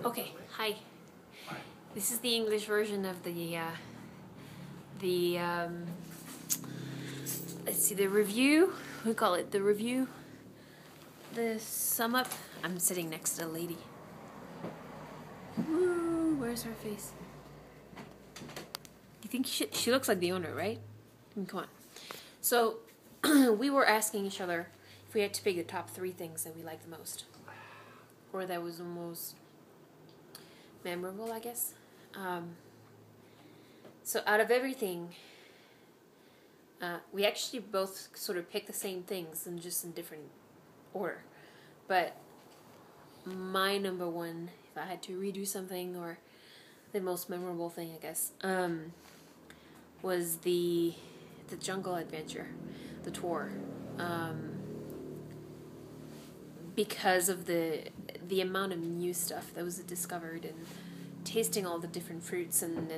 Okay, hi. This is the English version of the let's see, the review. We call it the review. The sum up. I'm sitting next to a lady. Woo! Where's her face? You think she looks like the owner, right? Come on. So we were asking each other if we had to pick the top 3 things that we liked the most, or that was the most memorable, I guess. So out of everything, we actually both sort of picked the same things and just in different order. But my number one, if I had to redo something, or the most memorable thing, I guess, was the jungle adventure, the tour. Because of the amount of new stuff that was discovered, and tasting all the different fruits, and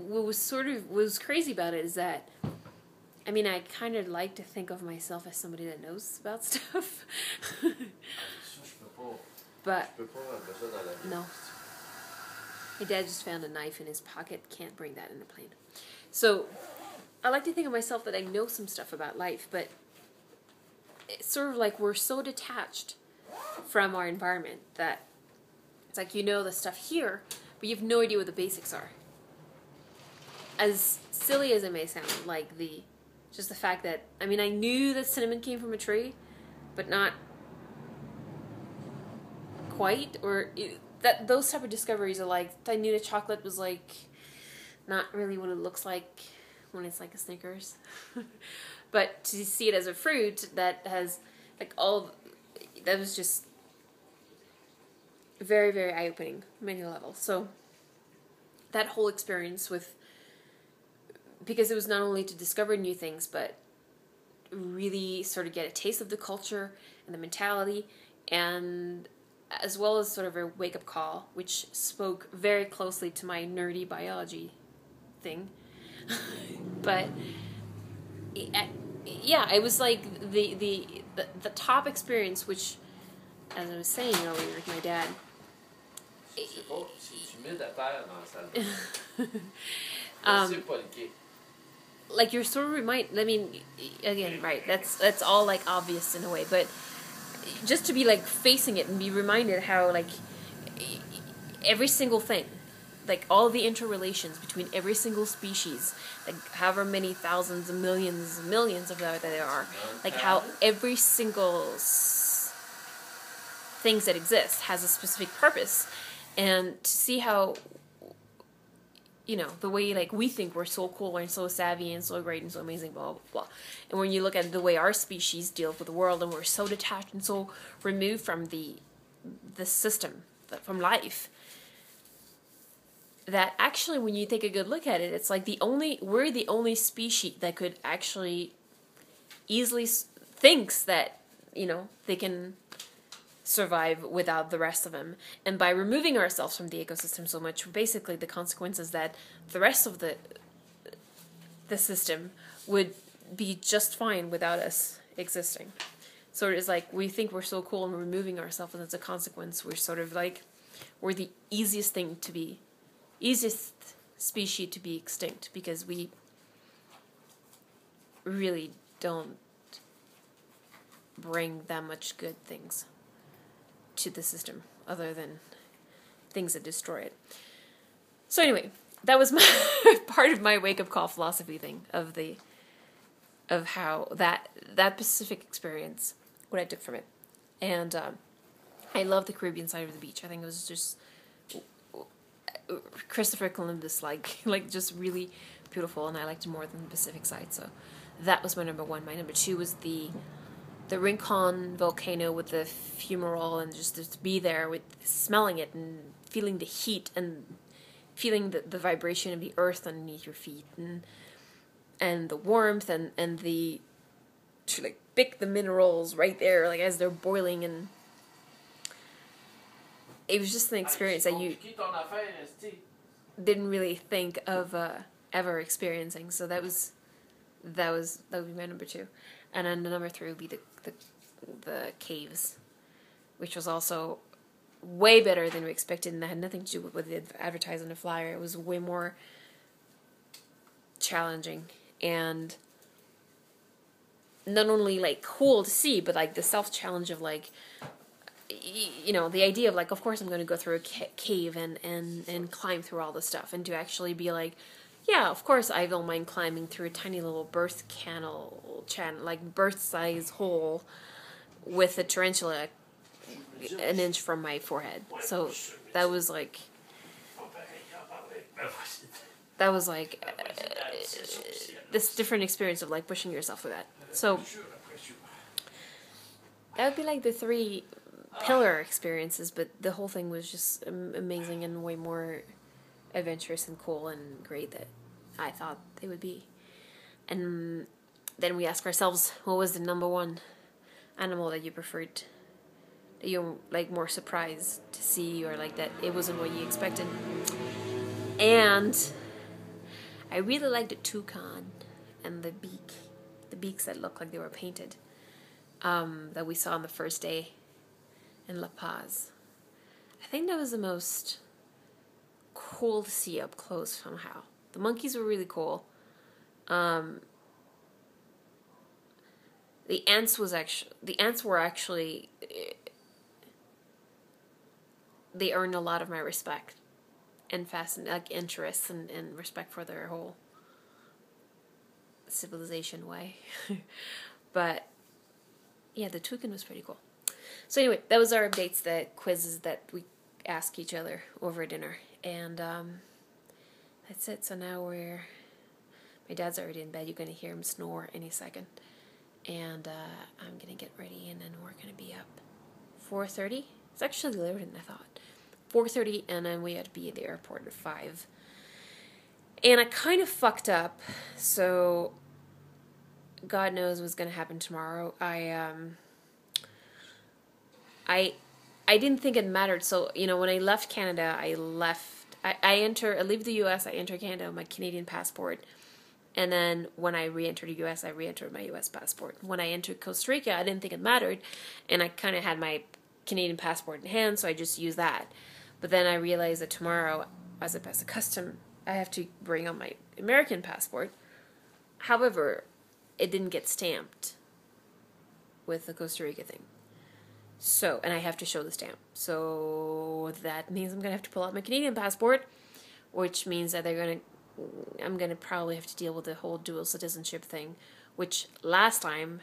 what was crazy about it is that, I mean, I kind of like to think of myself as somebody that knows about stuff. But no, my dad just found a knife in his pocket. Can't bring that in a plane. So I like to think of myself that I know some stuff about life, but it's sort of like we're so detached from our environment that it's like, you know the stuff here, but you have no idea what the basics are. As silly as it may sound, like just the fact that, I mean, I knew that cinnamon came from a tree, but not quite, or that those type of discoveries are like, I knew that chocolate was like not really what it looks like when it's like a Snickers. But to see it as a fruit that has like that was just very, very eye-opening on many levels. So that whole experience because it was not only to discover new things, but really sort of get a taste of the culture and the mentality, and as well as sort of a wake-up call, which spoke very closely to my nerdy biology thing. But yeah, it was like the top experience, which, as I was saying earlier with my dad, like you're sort of I mean, again, right, that's all like obvious in a way, but just to be like facing it and be reminded how like every single thing, like all the interrelations between every single species, like however many thousands and millions of that there are, like how every single things that exist has a specific purpose, and to see how, you know, the way like we think we're so cool and so savvy and so great and so amazing, blah, blah, blah. And when you look at the way our species deals with the world, and we're so detached and so removed from the system, from life, that actually when you take a good look at it, it's like we're the only species that could actually easily thinks that, you know, they can survive without the rest of them. And by removing ourselves from the ecosystem so much, basically the consequence is that the rest of the system would be just fine without us existing. So it is like we think we're so cool and we're removing ourselves, and as a consequence we're sort of like, we're the easiest species to be extinct, because we really don't bring that much good things to the system other than things that destroy it. So anyway, that was my part of my wake-up call philosophy thing of how that specific experience, what I took from it. And I love the Caribbean side of the beach. I think it was just Christopher Columbus like just really beautiful, and I liked it more than the Pacific side. So that was my number one. My number 2 was the Rincon volcano with the fumarole, and just to be there with smelling it and feeling the heat and feeling the vibration of the earth underneath your feet, and the warmth and the to like pick the minerals right there, like as they're boiling, and it was just an experience that you didn't really think of ever experiencing. So that would be my number 2, and then the number 3 would be the caves which was also way better than we expected, and that had nothing to do with the advertising on the flyer. It was way more challenging, and not only like cool to see, but like the self-challenge of like, you know, the idea of like, of course I'm going to go through a cave and climb through all this stuff, and to actually be like, yeah, of course I don't mind climbing through a tiny little birth like birth-size hole with a tarantula an inch from my forehead. So that was like this different experience of like pushing yourself through that. So that would be like the 3 pillar experiences, but the whole thing was just amazing and way more adventurous and cool and great that I thought they would be. And then we ask ourselves, what was the number 1 animal that you preferred, that you're like more surprised to see, or like that it wasn't what you expected? And I really liked the toucan and the beaks that looked like they were painted, that we saw on the first day in La Paz. I think that was the most cool to see up close somehow. The monkeys were really cool. The ants were actually they earned a lot of my respect and interest and respect for their whole civilization way. But yeah, the toucan was pretty cool. So anyway, that was our updates, the quizzes that we ask each other over dinner, and that's it. So now my dad's already in bed. You're gonna hear him snore any second, and I'm gonna get ready, and then we're gonna be up 4:30. It's actually later than I thought. 4:30, and then we had to be at the airport at 5. And I kind of fucked up, so God knows what's gonna happen tomorrow. I didn't think it mattered. So, you know, when I left Canada, I leave the US, I enter Canada with my Canadian passport. And then when I re-entered the US, I re-entered my US passport. When I entered Costa Rica, I didn't think it mattered. And I kind of had my Canadian passport in hand, so I just used that. But then I realized that tomorrow, as I pass the custom, I have to bring on my American passport. However, it didn't get stamped with the Costa Rica thing. So, and I have to show the stamp. So that means I'm going to have to pull out my Canadian passport, which means that I'm going to probably have to deal with the whole dual citizenship thing, which last time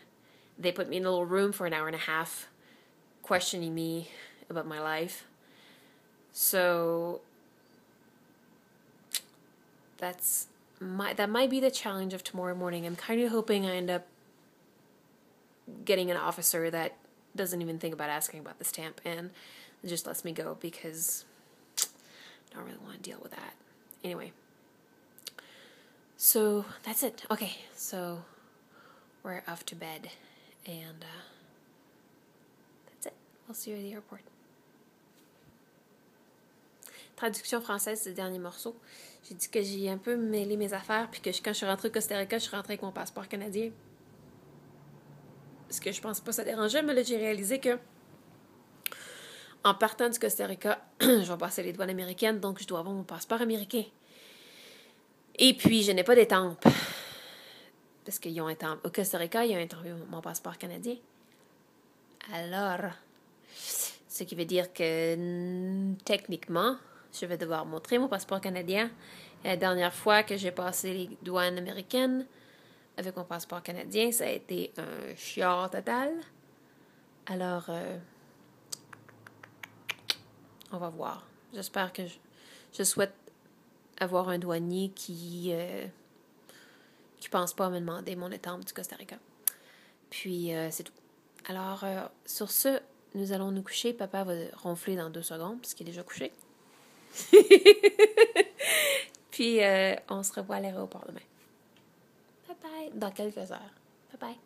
they put me in a little room for an hour and a half questioning me about my life. So that might be the challenge of tomorrow morning. I'm kind of hoping I end up getting an officer that doesn't even think about asking about the stamp and just lets me go, because I don't really want to deal with that. Anyway, so that's it. Okay, so we're off to bed, and that's it. I'll see you at the airport. Traduction française, c'est le dernier morceau. J'ai dit que j'ai un peu mêlé mes affaires, puis que quand je suis rentrée au Costa Rica, je suis rentrée avec mon passeport canadien. Parce que je pense pas que ça dérangeait, mais là, j'ai réalisé que en partant du Costa Rica, je vais passer les douanes américaines, donc je dois avoir mon passeport américain. Et puis, je n'ai pas d'étampe. Parce qu'ils ont étampé. Au Costa Rica, ils ont étampé mon passeport canadien. Alors, ce qui veut dire que techniquement, je vais devoir montrer mon passeport canadien. Et la dernière fois que j'ai passé les douanes américaines avec mon passeport canadien, ça a été un chiard total. Alors, on va voir. J'espère que je souhaite avoir un douanier qui pense pas à me demander mon étampe du Costa Rica. Puis, c'est tout. Alors, sur ce, nous allons nous coucher. Papa va ronfler dans 2 secondes, parce qu'il est déjà couché. Puis, on se revoit à l'aéroport demain. Bye bye. Dans quelques heures. Bye bye.